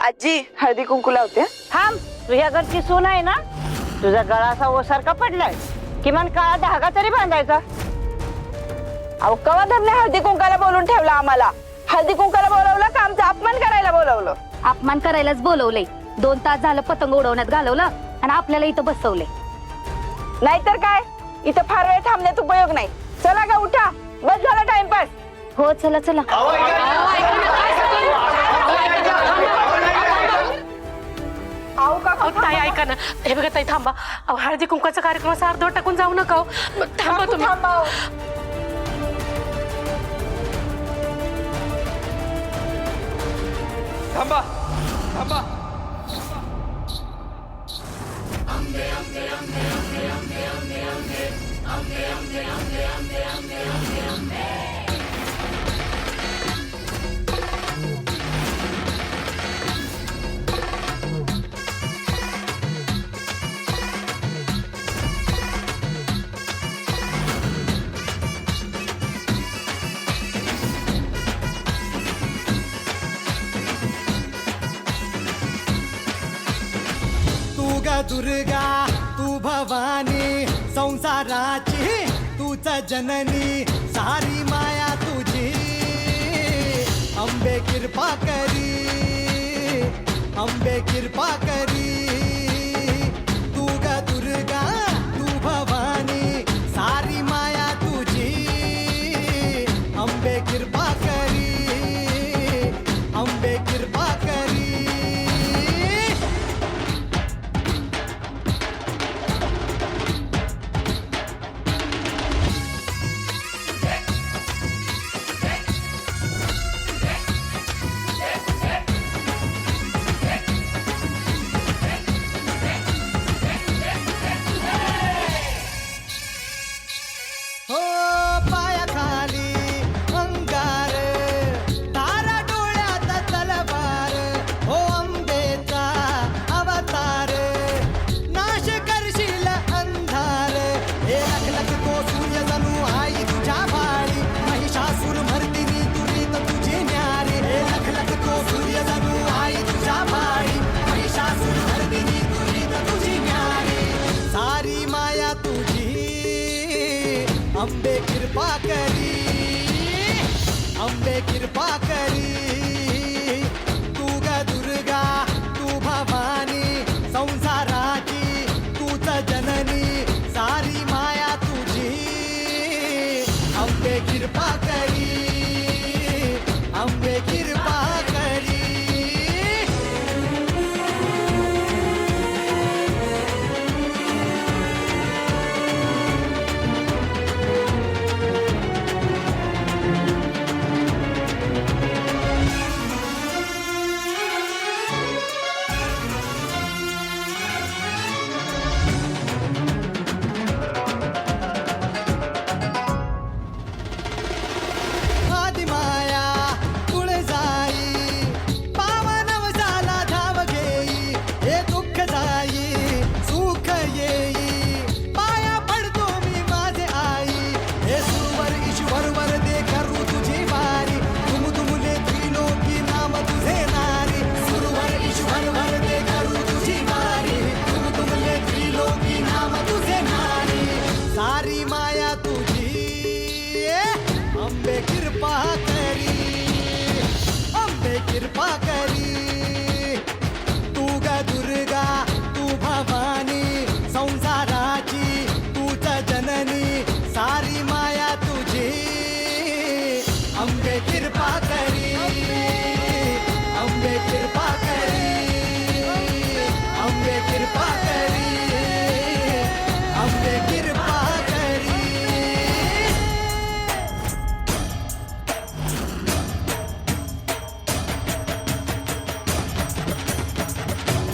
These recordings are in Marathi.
आजी हळदी कुंकू लावते. थांब, तुझ्या घरची सून आहे ना, तुझा गळा असा ओसारखा पडलाय, किमान काळा धागा तरी बांधायचा. अहो कवा धरणे हळदी कुंकाला बोलून ठेवला आम्हाला. हळदी कुंकाला बोलवलं का आमचा अपमान करायला बोलवलं. अपमान करायलाच बोलवलंय. 2 तास झालं पतंग उडवण्यात घालवलं आणि आपल्याला इथं बसवलंय. नाहीतर काय, इथं फार वेळ थांबण्यात उपयोग नाही. चला गा उठा, बस झाला टाइमपास. हो चला चला. ताई ऐका ना, हे बघा ताई थांबा. हळदी कुंकाचा कार्यक्रम असा अर्धवट टाकून जाऊ नका हो. थांबा तुम्ही. थांबा थांबा. दुर्गा तू भवानी संसाराची तूच जननी सारी माया तुझी अंबे कृपा करी अंबे कृपा करी तू ग दुर्गा तू भवानी सारी माया तुझी अंबे कृपा करी अंबे कृपा करी. अंबे कृपा करी अंबे कृपा करी तू ग दुर्गा तू भवानी संसाराची तूच जननी सारी माया तुझी अंबे कृपा करी अंबे कृपा करी. कृपा करी तू ग दुर्गा तू भवानी संसाराची तूच जननी सारी माया तुझी अंबे कृपा करी अंबे कृपा करी अंबे कृपा करी अंबे कृपा करी.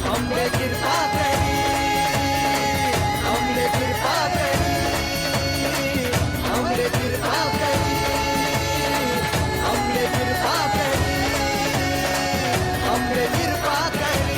अंबे कृपा करी अंबे कृपा करी अंबे कृपा करी अंबे कृपा करी अंबे कृपा करी अंबे कृपा करी.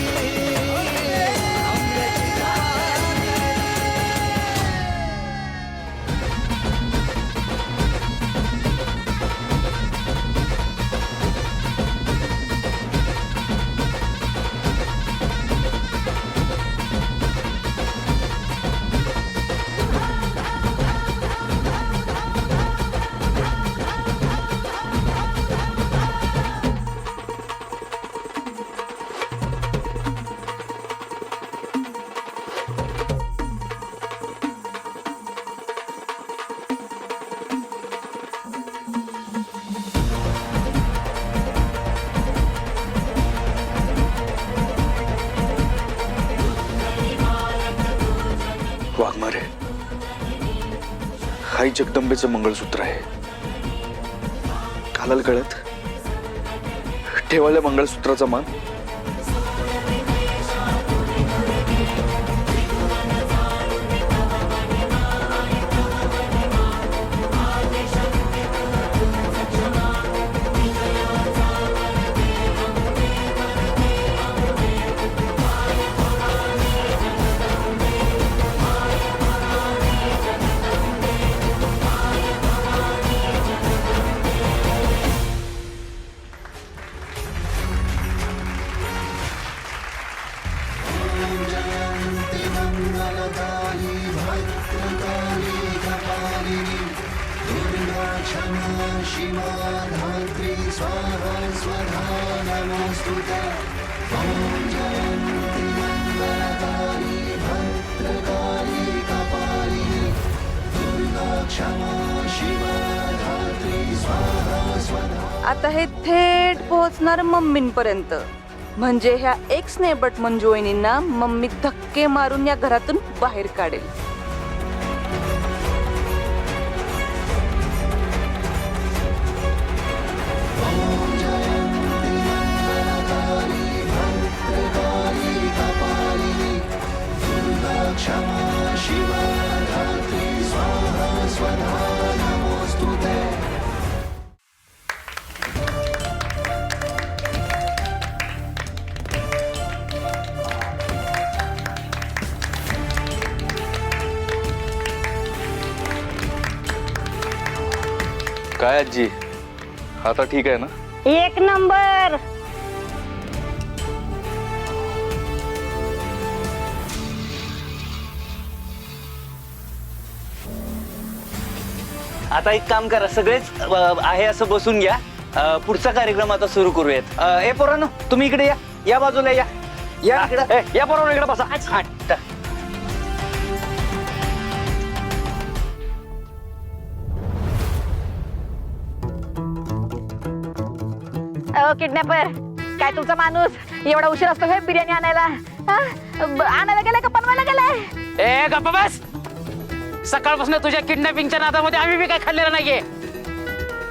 आई जगदंबेचं मंगळसूत्र आहे. घालाल कळत ठेवायला मंगळसूत्राचा मान. आता हे थेट पोहोचणार मम्मींपर्यंत. म्हणजे ह्या एक्स नेबट मंजू वहिनींना मम्मी धक्के मारून या घरातून बाहेर काढेल. काय आजी, आता ठीक आहे ना? एक नंबर. आता एक काम करा, सगळेच आहे असं बसून घ्या. पुढचा कार्यक्रम आता सुरू करूयात. ए पोरांनो, तुम्ही इकडे या, या बाजूला या, या इकडे, या पोरांनो इकडे बसा. हा, किडनॅपर, काय तुमचा माणूस एवढा उशीर असतो हे बिर्याणी आणायला? आणायला गेलाय का बनवायला गेलाय? ए गप्पा बस. सकाळपासून तुझ्या किडनॅपिंगच्या नादामध्ये आम्ही बी काय खाल्लेलं नाहीये.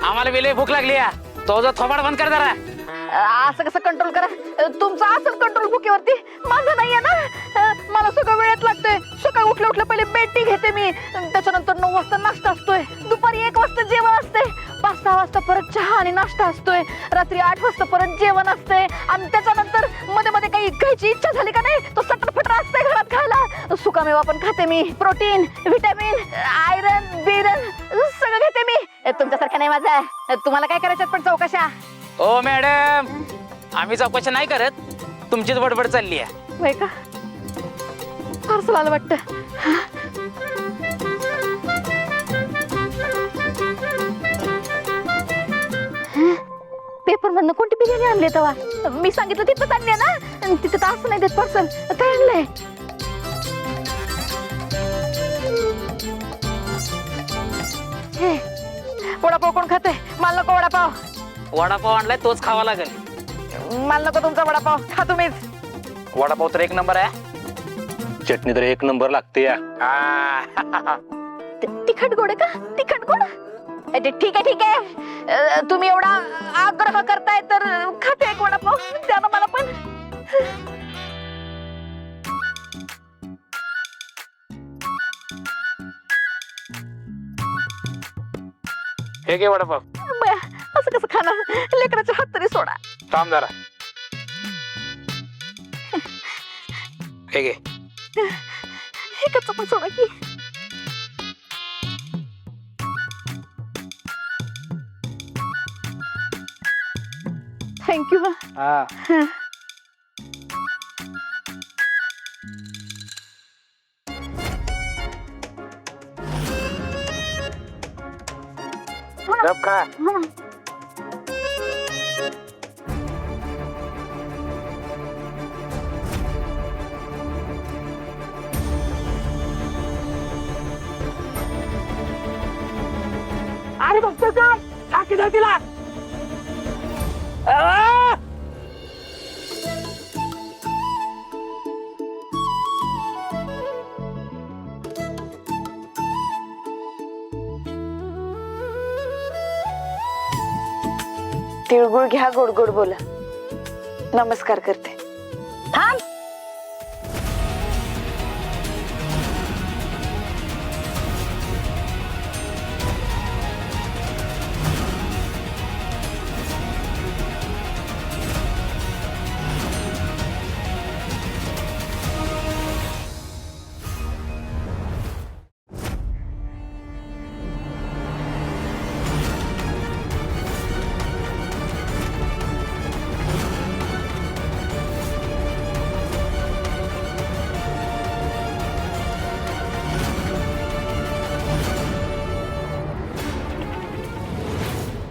आम्हाला वेळे भूक लागली. तो जो थोबाड बंद कर जरा. असं कसं कंट्रोल करा? तुमचा असेल कंट्रोल भुकेवरती, माझं नाहीये ना. मला सगळं वेळेत लागतोय. सकाळी उठल्या उठल्या पहिले बेटी घेते मी, त्याच्यानंतर 9 वाजता नाश्ता असतोय, दुपारी 1 वाजता जेवण असते, 5-6 वाजता परत चहा आणि नाश्ता असतोय, रात्री 8 वाजता परत जेवण असते, आणि त्याच्यानंतर मध्ये मध्ये काही खायची इच्छा झाली का नाही तो सटरफटर असते घरात खायला. सुकामेवा पण खाते मी, प्रोटीन, व्हिटॅमिन, आयरन, बिरन सगळं घेते मी. तुमच्यासारखं नाही माझं. तुम्हाला काय करायच्यात पण चौकशा? ओ मॅडम, आम्ही चौकशी नाही करत, तुमचीच बडबड चालली आहे. होय का? पार्सल आलं वाटतं. पेपर मधनं कोणती बिर्याणी आणली तेव्हा? मी सांगितलं तिथंच आणली ना. तिथं तर असं नाही देत पार्सल. काय आणलंय? हे वडापाव कोण खाते? मला नको वडापाव. वडापाव आणलाय तोच खावा लागेल. मला नको तुमचा वडापाव, खा तुम्हीच. वडापाव तर एक नंबर आहे, चटणी तर एक नंबर लागते या. तिखट गोड का? तिखट गोड? ठीक आहे ठीक आहे. तुम्ही एवढा आग्रह करताय तर खाते एक वडापाव. द्या ना मला पण. हे घे वडापाव. बया, असं कसं खाणार? लेकराचे हात तरी सोडा. थांब जरा. हे घे. हे कसं पण सोडा की. थँक्यू. हा. गप खा. अरे बघतो का? टाकी द्या तिला. तिळगुळ घ्या, गोड गोड बोला. नमस्कार करते. थांब.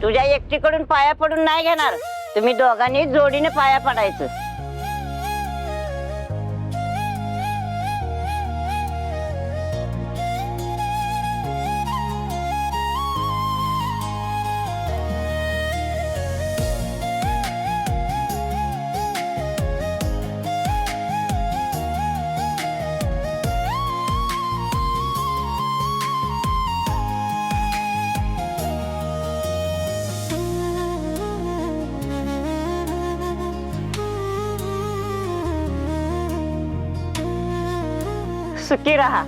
तुझ्या एकटीकडून पाया पडून नाही घेणार. तुम्ही दोघांनी जोडीने पाया पडायचं. सुखी राहा.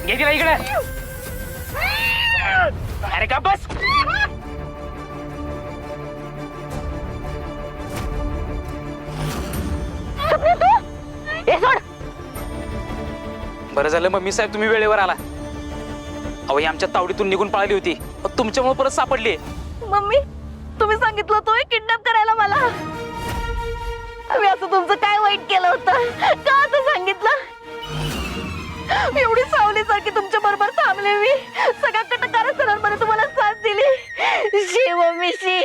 घे तिला इकडे. अरे का बस. बरं झालं मम्मी साहेब तुम्ही वेळेवर आला. अहो ही आमच्या तावडीतून निघून पळाली होती, तुमच्यामुळे परत सापडली. मम्मी, तुम्ही सांगितलं होतं किडनॅप करायला मला. मी असं तुमचं काय वाईट केलं होतं का असं सांगितलं? एवढी सावलीसारखी तुमच्या बरोबर थांबले मी. सगळ्या कटकार सरांमध्ये तुम्हाला साथ दिली. शी मम्मी शी,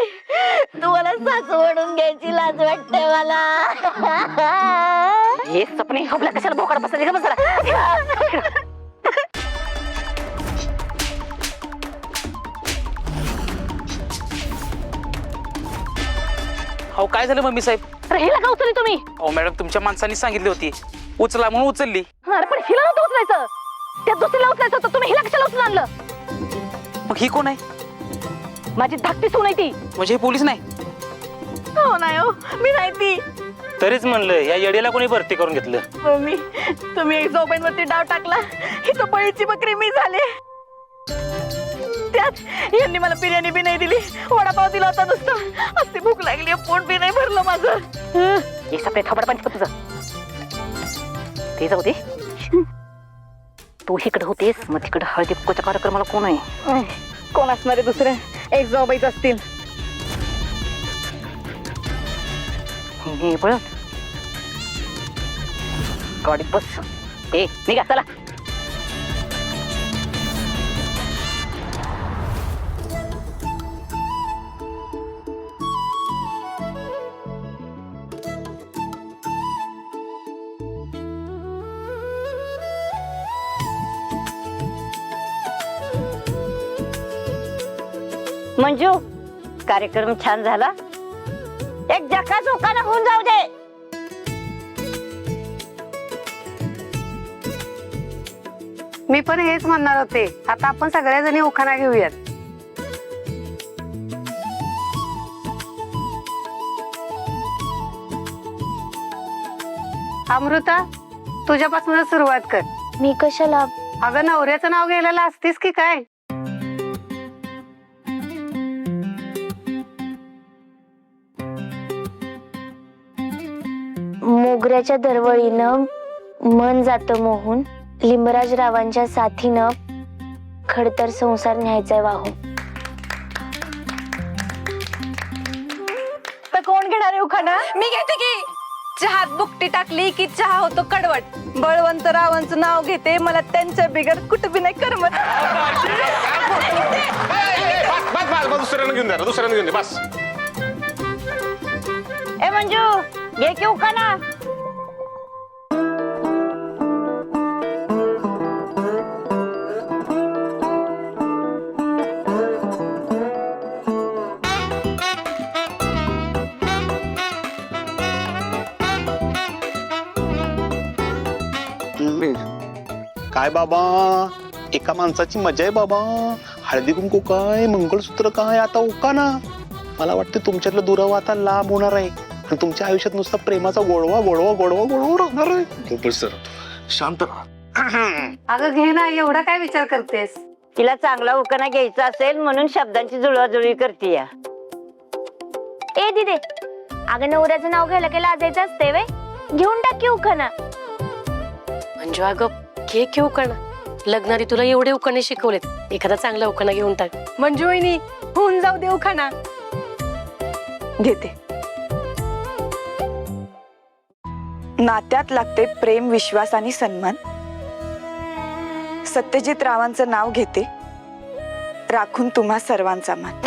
तुम्हाला सासू म्हणून घ्यायची लाज वाटते मला. हे सपने आपल्या कशाला बोकाड बसले का बसला. अहो काय झालं मम्मी साहेब. अरे हिला का उचलली तुम्ही? अहो मॅडम तुमच्या माणसांनी सांगितली होती उचला म्हणून उचलली. अरे पण हिला नव्हतं उचलायचं, त्या दुसरीला उचलायचं होतं. तुम्ही हिला कशाला उचलून आणलं? मग ही कोण आहे? माझी धाकटी सून आहे ती. म्हणजे हे पोलीस नाही? हो नाही हो, मी नाही ती. तरीच म्हणलं या येडीला कोणी भरती करून घेतलं. मम्मी, तुम्ही एक जोबाईंवरती डाव टाकला. ही तर बळीची बकरी मी झाले. त्यात यांनी मला बिर्याणी बी नाही दिली, वडापाव दिला होता नुसता. अशी भूक लागली, पोट बी नाही भरलं माझं. हे सगळे थोबड पण तुझं ते जाऊ दे. तू इकडे होतेस, मग तिकडे हळदी कुंकवाच्या कार्यक्रमाला कोण आहे? कोण असणारे दुसरे? एक जोबाईच असतील. हे पळत गाडीत बस. ए निघा चला. मंजू, कार्यक्रम छान झाला. एक जका चोकाना होऊन जाऊ दे. मी पण हेच म्हणणार होते. आता आपण सगळ्याजणी उखाणा घेऊयात. अमृता, तुझ्यापासूनच सुरुवात कर. मी कशाला? अगं नवऱ्याचं नाव घ्यायला असतीस की काय? मोगऱ्याच्या दरवळीनं मन जातं मोहून, लिंबराज रावांच्या साथीनं खडतर संसार न्यायचाय वाहून. तर कोण घेणार आहे उखाणा? मी घेते की. चहात बुकटी टाकली की चहा होतो कडवट. बळवंत रावांचं नाव घेते, मला त्यांच्या बिगर कुठं बी नाही करमत. दुसऱ्यानं घेऊन द्या, दुसऱ्यानं घेऊन द्या बस. ए मंजू घे की उखाणा. काय बाबा, एका माणसाची मजा आहे बाबा. हळदी कुंकू काय, मंगळसूत्र काय, आता ओका ना. मला वाटतं तुमच्यातलं दुरावा आता लांब होणार आहे आणि तुमच्या आयुष्यात नुसता प्रेमाचा गोडवा गोडवा गोडवा गोडवा राहणार आहे. गोपाळ सर शांत राहा. अगं घे ना, एवढा काय विचार करतेस? तिला चांगला उखाणा घ्यायचा असेल म्हणून शब्दांची जुळवाजुळवी करते. ए दिदे, अगं नवऱ्याचं नाव घ्यायला काही लाजायचं असते वे? घेऊन टाक की उखाणा. म्हणजे अगं घे की उखाणा. लग्नाआधी तुला एवढे उखाणे शिकवलेत, एखादा चांगला उखाणा घेऊन टाक. मंजू वहिनी, होऊन जाऊ दे उखाणा. घेते. नात्यात लागते प्रेम, विश्वास आणि सन्मान. सत्यजित रावांचं नाव घेते, राखून तुम्हा सर्वांचा मान.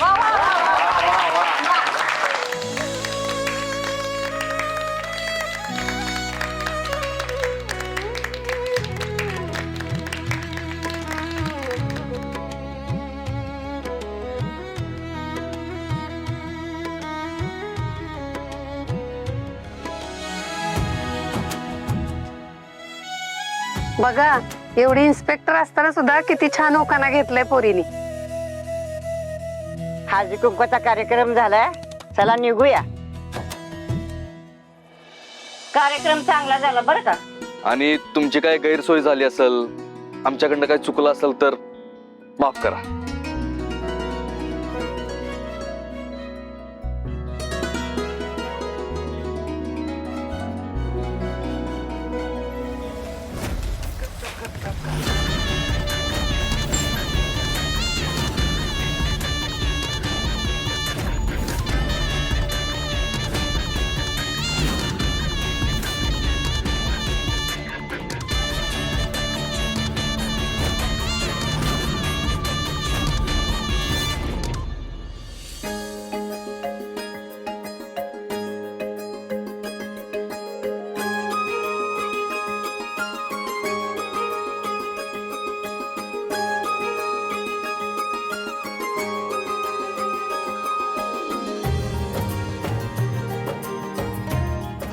बघा, एवढी इन्स्पेक्टर असताना सुद्धा किती छान उखाणा घेतलाय पोरीनी. हळदी कुंकवाचा कार्यक्रम झालाय, चला निघूया. कार्यक्रम चांगला झाला बरं का. आणि तुमची काय गैरसोय झाली असेल, आमच्याकडनं काय चुकलं असेल तर माफ करा.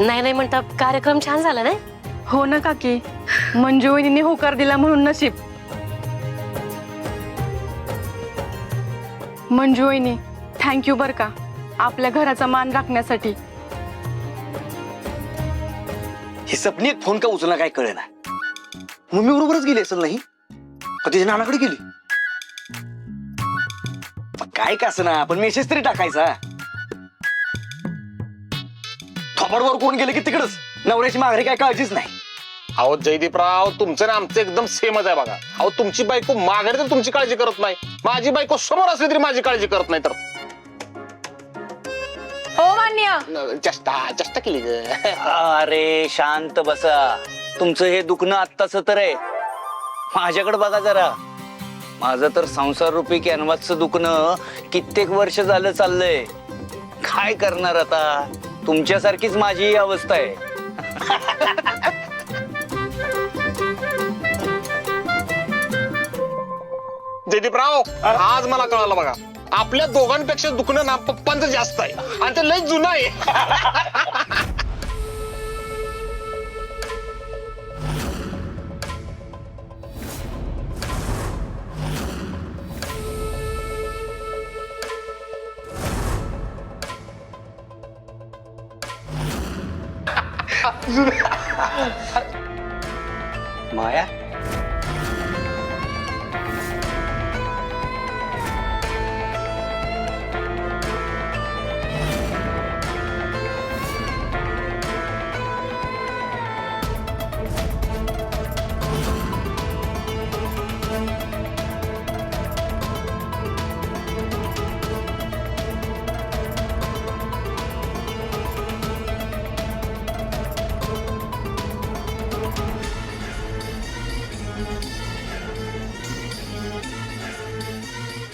नाही नाही म्हणता कार्यक्रम छान झाला नाही? हो ना काकी, मंजू वहिनीने होकार दिला म्हणून नशीब. मंजू वहिनी, थँक्यू बर का, आपल्या घराचा मान राखण्यासाठी. ही सपनी एक फोन का उचलला काय कळे ना. मम्मी बरोबरच गेली असेल नाही का तिच्या नानाकडे गेली. काय का असं ना, पण मेसेज तरी टाकायचा. थोबाडवर कोण गेले की तिकडच, नवऱ्याची माघारी काय काळजीच नाही. अहो जयदीपराव, तुमचं ना आमचं एकदम सेमच आहे बघा. अहो तुमची बायको माघारी तर तुमची काळजी करत नाही, माझी बायको समोर असली तरी माझी काळजी करत नाही. तर हो मान्य. चेष्टा केली ग. अरे शांत बसा, तुमचं हे दुखणं आत्ताच तर आहे. माझ्याकडे बघा जरा. माझं तर संसार रूपी कॅनव्हासचं दुखणं कित्येक वर्ष झालं चाललंय. काय करणार आता, तुमच्यासारखीच माझी ही अवस्था आहे. जयदीपराव, आज मला कळालं बघा, आपल्या दोघांपेक्षा दुखणं ना पप्पांचं जास्त आहे आणि ते लय जुनं आहे. माया,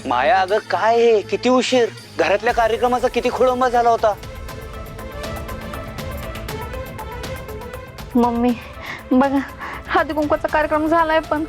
माया, अगं काय आहे, किती उशीर. घरातल्या कार्यक्रमाचा किती खोळंबा झाला होता. मम्मी बघा हळदी कुंकवाचा कार्यक्रम झालाय पण